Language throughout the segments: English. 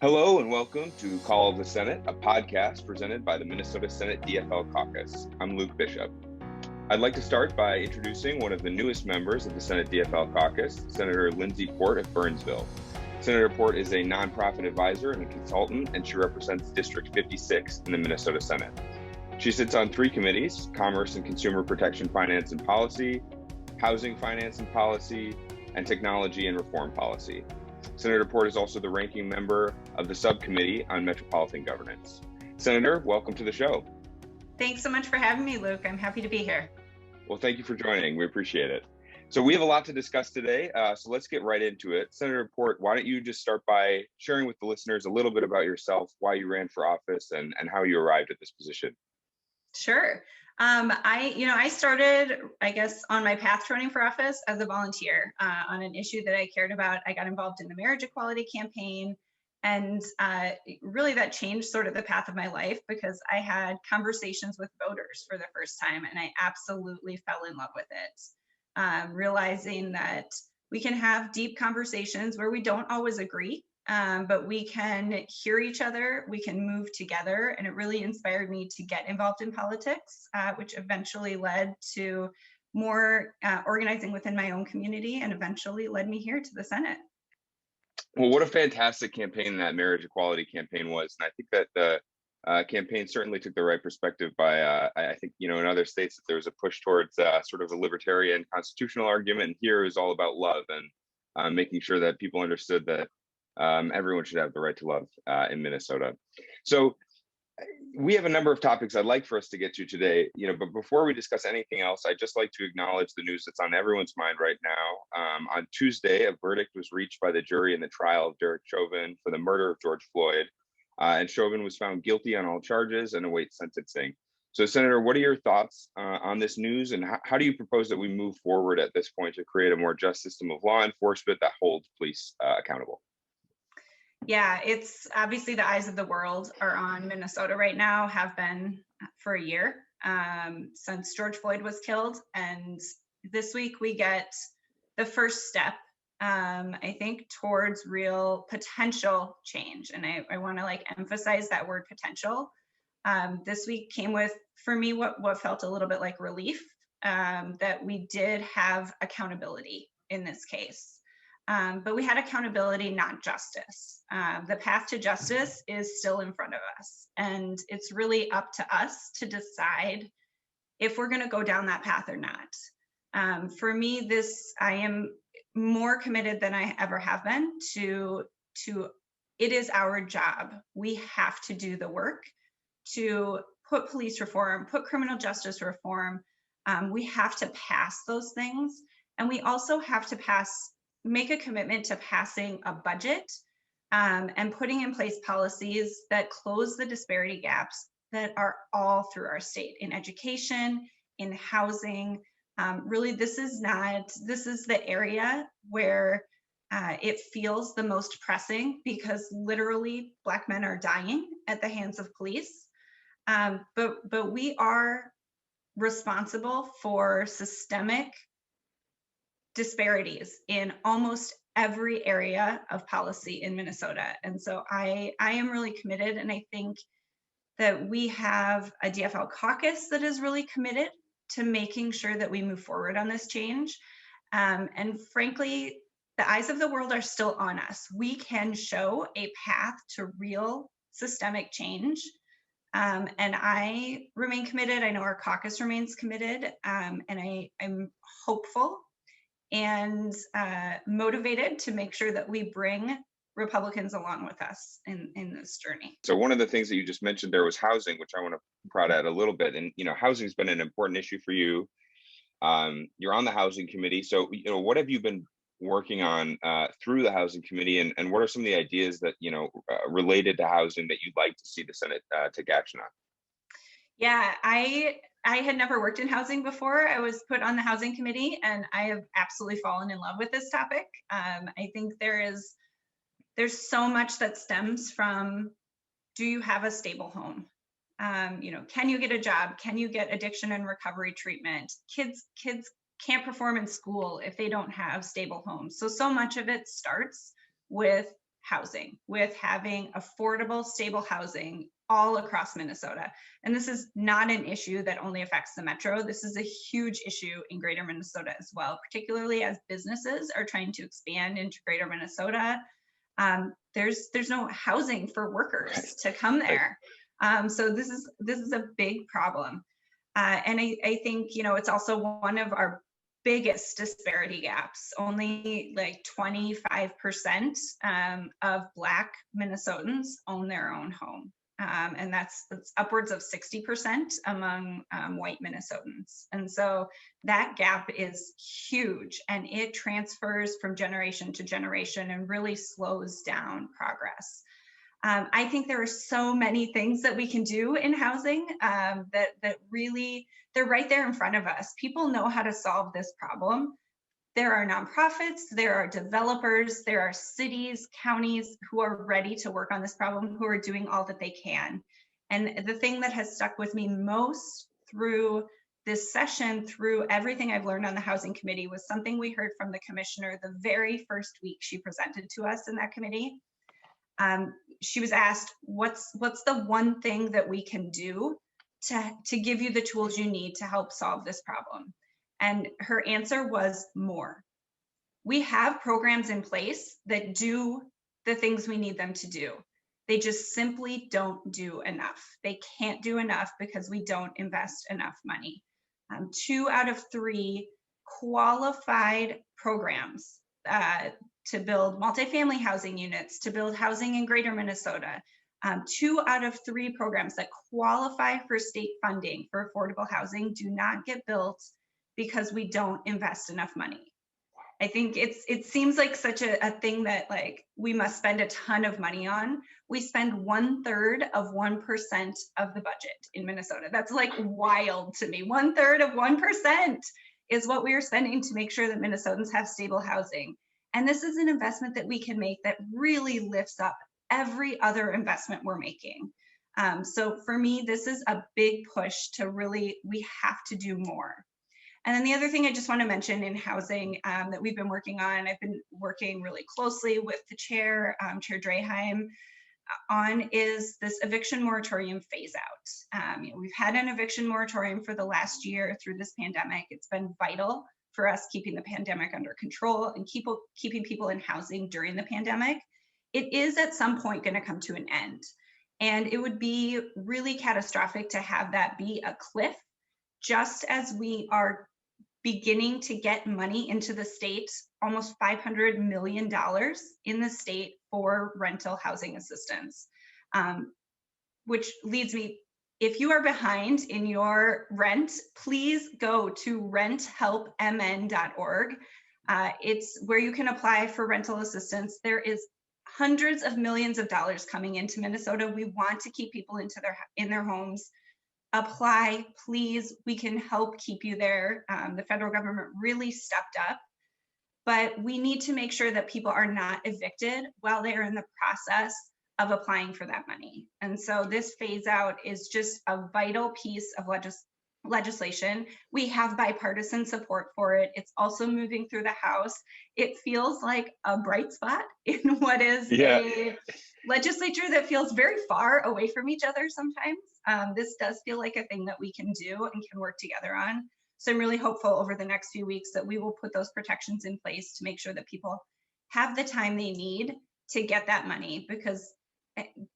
Hello and welcome to Call of the Senate, a podcast presented by the Minnesota Senate DFL Caucus. I'm Luke Bishop. I'd like to start by introducing one of the newest members of the Senate DFL Caucus, Senator Lindsey Port of Burnsville. Senator Port is a nonprofit advisor and a consultant, and she represents District 56 in the Minnesota Senate. She sits on three committees: Commerce and Consumer Protection, Finance and Policy, Housing, Finance and Policy, and Technology and Reform Policy. Senator Port is also the ranking member of the subcommittee on metropolitan governance. Senator, welcome to the show. Thanks so much for having me, Luke. I'm happy to be here. Well, thank you for joining. We appreciate it. So we have a lot to discuss today, so let's get right into it. Senator Port, why don't you just start by sharing with the listeners a little bit about yourself, why you ran for office, and how you arrived at this position? Sure. I started, on my path to running for office as a volunteer on an issue that I cared about. I got involved in the marriage equality campaign, and really that changed sort of the path of my life because I had conversations with voters for the first time, and I absolutely fell in love with it, realizing that we can have deep conversations where we don't always agree. But we can hear each other, we can move together, and it really inspired me to get involved in politics, which eventually led to more organizing within my own community and eventually led me here to the Senate. Well, what a fantastic campaign that marriage equality campaign was. And I think that the campaign certainly took the right perspective by, I think, in other states that there was a push towards sort of a libertarian constitutional argument, and here it was all about love and making sure that people understood that everyone should have the right to love in Minnesota. So we have a number of topics I'd like for us to get to today, but before we discuss anything else, I'd just like to acknowledge the news that's on everyone's mind right now. On Tuesday, a verdict was reached by the jury in the trial of Derek Chauvin for the murder of George Floyd, and Chauvin was found guilty on all charges and awaits sentencing. So, Senator, what are your thoughts on this news, and how do you propose that we move forward at this point to create a more just system of law enforcement that holds police accountable? Yeah, it's obviously the eyes of the world are on Minnesota right now, have been for a year since George Floyd was killed. And this week we get the first step, I think, towards real potential change. And I want to emphasize that word potential. This week came with, for me, what felt a little bit like relief, that we did have accountability in this case. But we had accountability, not justice. The path to justice is still in front of us. And it's really up to us to decide if we're going to go down that path or not. For me, I am more committed than I ever have been to it is our job. We have to do the work to put police reform, put criminal justice reform. We have to pass those things. And we also have to make a commitment to passing a budget and putting in place policies that close the disparity gaps that are all through our state in education, in housing. Really, this is the area where it feels the most pressing because literally Black men are dying at the hands of police. But we are responsible for systemic disparities in almost every area of policy in Minnesota. And so I am really committed, and I think that we have a DFL caucus that is really committed to making sure that we move forward on this change. And frankly, the eyes of the world are still on us. We can show a path to real systemic change. And I remain committed. I know our caucus remains committed, and I'm hopeful and motivated to make sure that we bring Republicans along with us in this journey. So one of the things that you just mentioned there was housing, which I want to prod at a little bit. And, housing's been an important issue for you. You're on the housing committee. So, what have you been working on through the housing committee, and what are some of the ideas that, related to housing that you'd like to see the Senate take action on? Yeah, I had never worked in housing before. I was put on the housing committee, and I have absolutely fallen in love with this topic. I think there's so much that stems from, do you have a stable home? Can you get a job? Can you get addiction and recovery treatment? Kids can't perform in school if they don't have stable homes. So much of it starts with housing, with having affordable, stable housing all across Minnesota. And this is not an issue that only affects the metro. This is a huge issue in greater Minnesota as well, particularly as businesses are trying to expand into greater Minnesota. There's no housing for workers to come there. So this is a big problem. And I think, you know, it's also one of our biggest disparity gaps. Only like 25% of Black Minnesotans own their own home. And that's upwards of 60% among white Minnesotans. And so that gap is huge, and it transfers from generation to generation and really slows down progress. I think there are so many things that we can do in housing that really, they're right there in front of us. People know how to solve this problem. There are nonprofits, there are developers, there are cities, counties who are ready to work on this problem, who are doing all that they can. And the thing that has stuck with me most through this session, through everything I've learned on the housing committee, was something we heard from the commissioner the very first week she presented to us in that committee. She was asked, what's the one thing that we can do to give you the tools you need to help solve this problem? And her answer was more. We have programs in place that do the things we need them to do. They just simply don't do enough. They can't do enough because we don't invest enough money. 2 out of 3 qualified programs to build multifamily housing units, to build housing in greater Minnesota. 2 out of 3 programs that qualify for state funding for affordable housing do not get built because we don't invest enough money. I think it seems like such a thing that like we must spend a ton of money on. We spend 1/3 of 1% of the budget in Minnesota. That's like wild to me. 1/3 of 1% is what we are spending to make sure that Minnesotans have stable housing. And this is an investment that we can make that really lifts up every other investment we're making. So for me, this is a big push to really, we have to do more. And then the other thing I just want to mention in housing that we've been working on, I've been working really closely with the chair, Chair Draheim, on is this eviction moratorium phase out. We've had an eviction moratorium for the last year through this pandemic. It's been vital for us keeping the pandemic under control and keeping people in housing during the pandemic. It is at some point going to come to an end. And it would be really catastrophic to have that be a cliff, just as we are beginning to get money into the state, almost $500 million in the state for rental housing assistance, which leads me, if you are behind in your rent, please go to renthelpmn.org. It's where you can apply for rental assistance. There is hundreds of millions of dollars coming into Minnesota. We want to keep people in their homes. Apply, please. We can help keep you there. The federal government really stepped up, but we need to make sure that people are not evicted while they are in the process of applying for that money. And so this phase out is just a vital piece of legislation. We have bipartisan support for it. It's also moving through the House. It feels like a bright spot in what is a legislature that feels very far away from each other sometimes. This does feel like a thing that we can do and can work together on. So I'm really hopeful over the next few weeks that we will put those protections in place to make sure that people have the time they need to get that money, because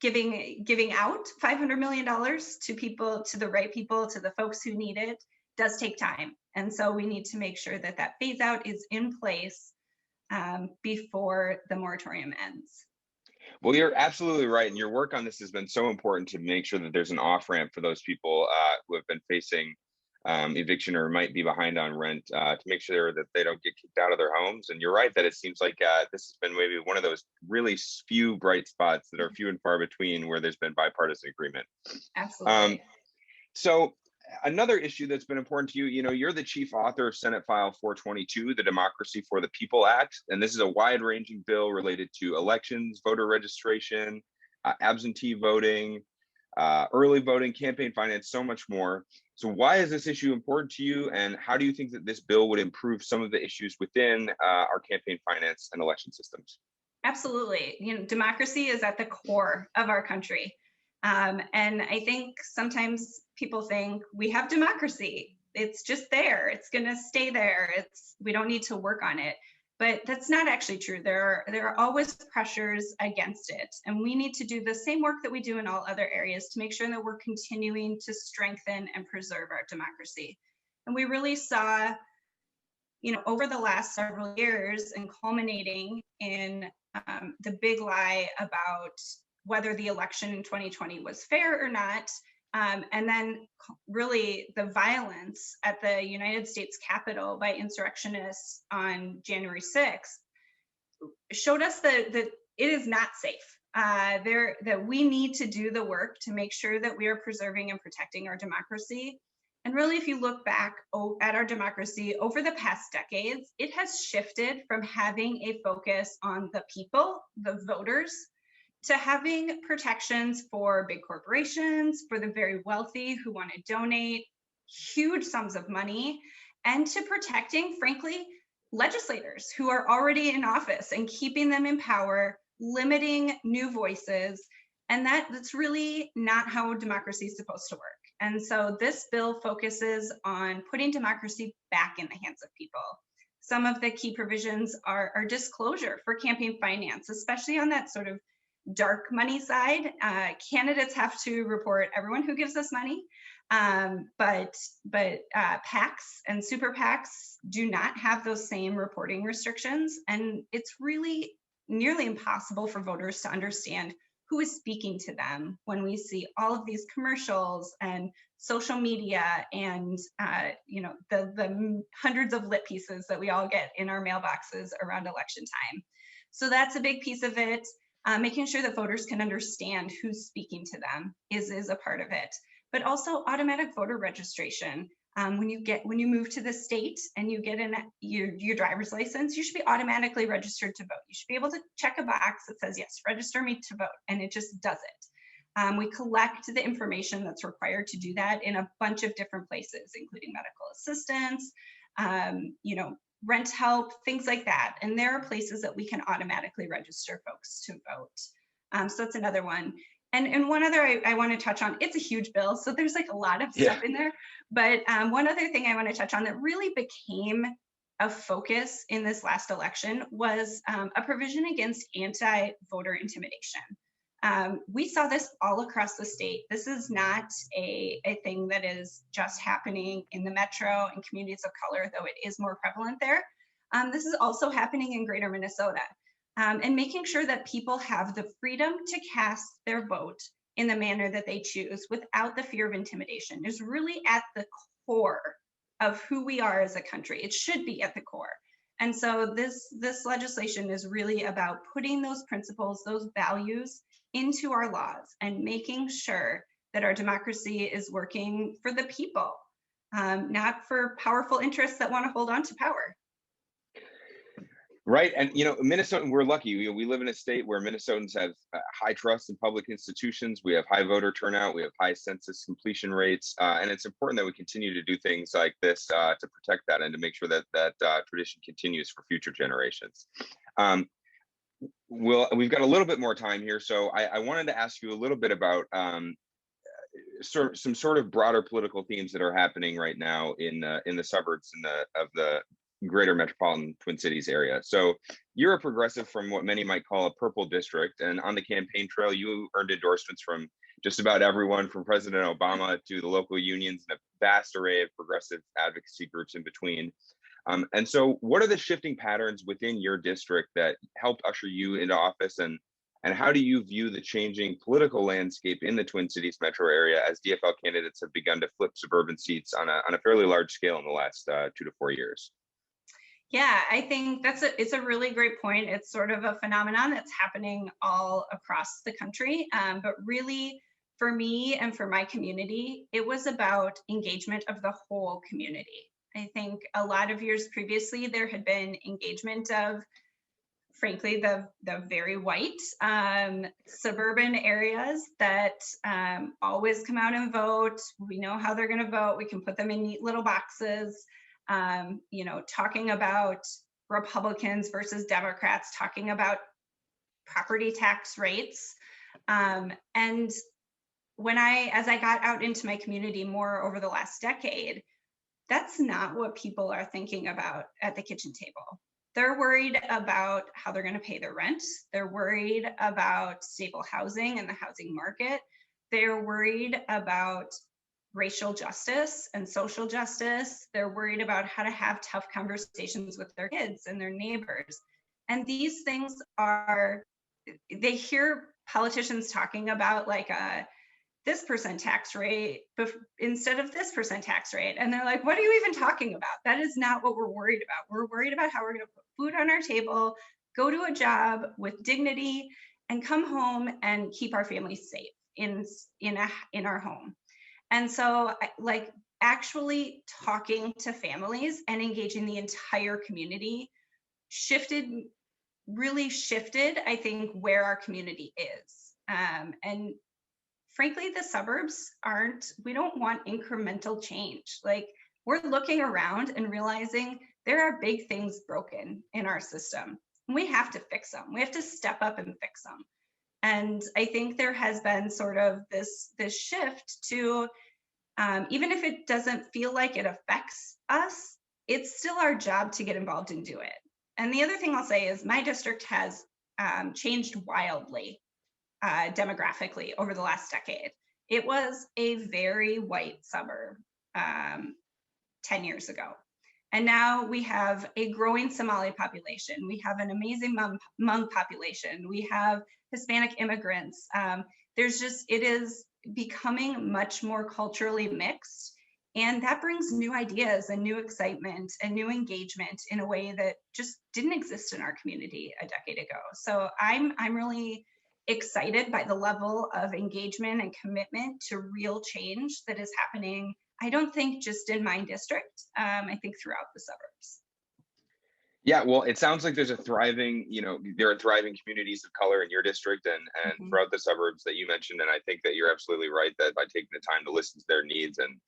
giving out $500 million to people, to the right people, to the folks who need it, does take time. And so we need to make sure that that phase out is in place before the moratorium ends. Well, you're absolutely right. And your work on this has been so important to make sure that there's an off-ramp for those people who have been facing eviction or might be behind on rent, to make sure that they don't get kicked out of their homes. And you're right that it seems like this has been maybe one of those really few bright spots that are few and far between where there's been bipartisan agreement. Absolutely. So another issue that's been important to you, you're the chief author of Senate File 422, the Democracy for the People Act. And this is a wide-ranging bill related to elections, voter registration, absentee voting, early voting, campaign finance, so much more. So why is this issue important to you, and how do you think that this bill would improve some of the issues within our campaign finance and election systems? Absolutely. Democracy is at the core of our country. And I think sometimes people think we have democracy. It's just there. It's going to stay there. We don't need to work on it. But that's not actually true. There are always pressures against it. And we need to do the same work that we do in all other areas to make sure that we're continuing to strengthen and preserve our democracy. And we really saw, over the last several years and culminating in the big lie about whether the election in 2020 was fair or not, and then really the violence at the United States Capitol by insurrectionists on January 6th showed us that it is not safe. That we need to do the work to make sure that we are preserving and protecting our democracy. And really, if you look back at our democracy over the past decades, it has shifted from having a focus on the people, the voters, to having protections for big corporations, for the very wealthy who want to donate huge sums of money, and to protecting, frankly, legislators who are already in office and keeping them in power, limiting new voices. And that's really not how democracy is supposed to work. And so this bill focuses on putting democracy back in the hands of people. Some of the key provisions are disclosure for campaign finance, especially on that sort of dark money side. Candidates have to report everyone who gives us money, but PACs and super PACs do not have those same reporting restrictions. And it's really nearly impossible for voters to understand who is speaking to them when we see all of these commercials and social media and the hundreds of lit pieces that we all get in our mailboxes around election time. So that's a big piece of it. Making sure that voters can understand who's speaking to them is a part of it. But also automatic voter registration. When you move to the state and you get your driver's license, you should be automatically registered to vote. You should be able to check a box that says, yes, register me to vote, and it just does it. We collect the information that's required to do that in a bunch of different places, including medical assistance, rent help, things like that. And there are places that we can automatically register folks to vote. So that's another one. And one other I want to touch on, it's a huge bill, so there's like a lot of stuff in there. But one other thing I want to touch on that really became a focus in this last election was a provision against anti-voter intimidation. We saw this all across the state. This is not a thing that is just happening in the metro and communities of color, though it is more prevalent there. This is also happening in greater Minnesota. And making sure that people have the freedom to cast their vote in the manner that they choose without the fear of intimidation is really at the core of who we are as a country. It should be at the core. And so this legislation is really about putting those principles, those values into our laws and making sure that our democracy is working for the people, not for powerful interests that want to hold on to power. Right. And, Minnesota, we're lucky. We live in a state where Minnesotans have high trust in public institutions. We have high voter turnout. We have high census completion rates. And it's important that we continue to do things like this to protect that and to make sure that tradition continues for future generations. We've got a little bit more time here. So I wanted to ask you a little bit about some sort of broader political themes that are happening right now in the suburbs of the greater metropolitan Twin Cities area. So you're a progressive from what many might call a purple district, and on the campaign trail you earned endorsements from just about everyone from President Obama to the local unions and a vast array of progressive advocacy groups in between. And so what are the shifting patterns within your district that helped usher you into office, and how do you view the changing political landscape in the Twin Cities metro area as DFL candidates have begun to flip suburban seats on a fairly large scale in the last 2 to 4 years? Yeah, I think it's a really great point. It's sort of a phenomenon that's happening all across the country. But really, for me and for my community, it was about engagement of the whole community. I think a lot of years previously, there had been engagement of, frankly, the very white suburban areas that always come out and vote. We know how they're going to vote. We can put them in neat little boxes. Talking about Republicans versus Democrats, talking about property tax rates. And as I got out into my community more over the last decade, that's not what people are thinking about at the kitchen table. They're worried about how they're going to pay their rent. They're worried about stable housing and the housing market. They're worried about racial justice and social justice. They're worried about how to have tough conversations with their kids and their neighbors. And these things they hear politicians talking about like this percent tax rate instead of this percent tax rate. And they're like, what are you even talking about? That is not what we're worried about. We're worried about how we're going to put food on our table, go to a job with dignity, and come home and keep our families safe in our home. And so like actually talking to families and engaging the entire community really shifted, I think, where our community is. And frankly, the suburbs we don't want incremental change. Like we're looking around and realizing there are big things broken in our system. And we have to fix them. We have to step up and fix them. And I think there has been sort of this shift to, even if it doesn't feel like it affects us, it's still our job to get involved and do it. And the other thing I'll say is my district has changed wildly demographically over the last decade. It was a very white suburb 10 years ago. And now we have a growing Somali population. We have an amazing Hmong population. We have Hispanic immigrants. It is becoming much more culturally mixed. And that brings new ideas and new excitement and new engagement in a way that just didn't exist in our community a decade ago. So I'm really excited by the level of engagement and commitment to real change that is happening, I don't think just in my district, I think throughout the suburbs. Yeah, well, it sounds like there are thriving communities of color in your district and throughout the suburbs that you mentioned. And I think that you're absolutely right that by taking the time to listen to their needs and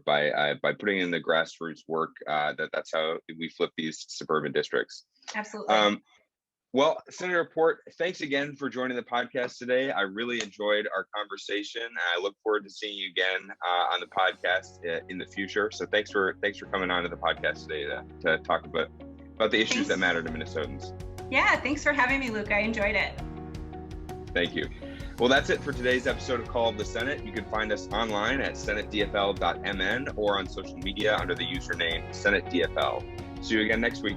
by putting in the grassroots work, that's how we flip these suburban districts. Absolutely. Well, Senator Port, thanks again for joining the podcast today. I really enjoyed our conversation. And I look forward to seeing you again on the podcast in the future. So thanks for coming on to the podcast today to talk about the issues that matter to Minnesotans. Yeah, thanks for having me, Luke. I enjoyed it. Thank you. Well, that's it for today's episode of Call of the Senate. You can find us online at senatedfl.mn or on social media under the username SenateDFL. See you again next week.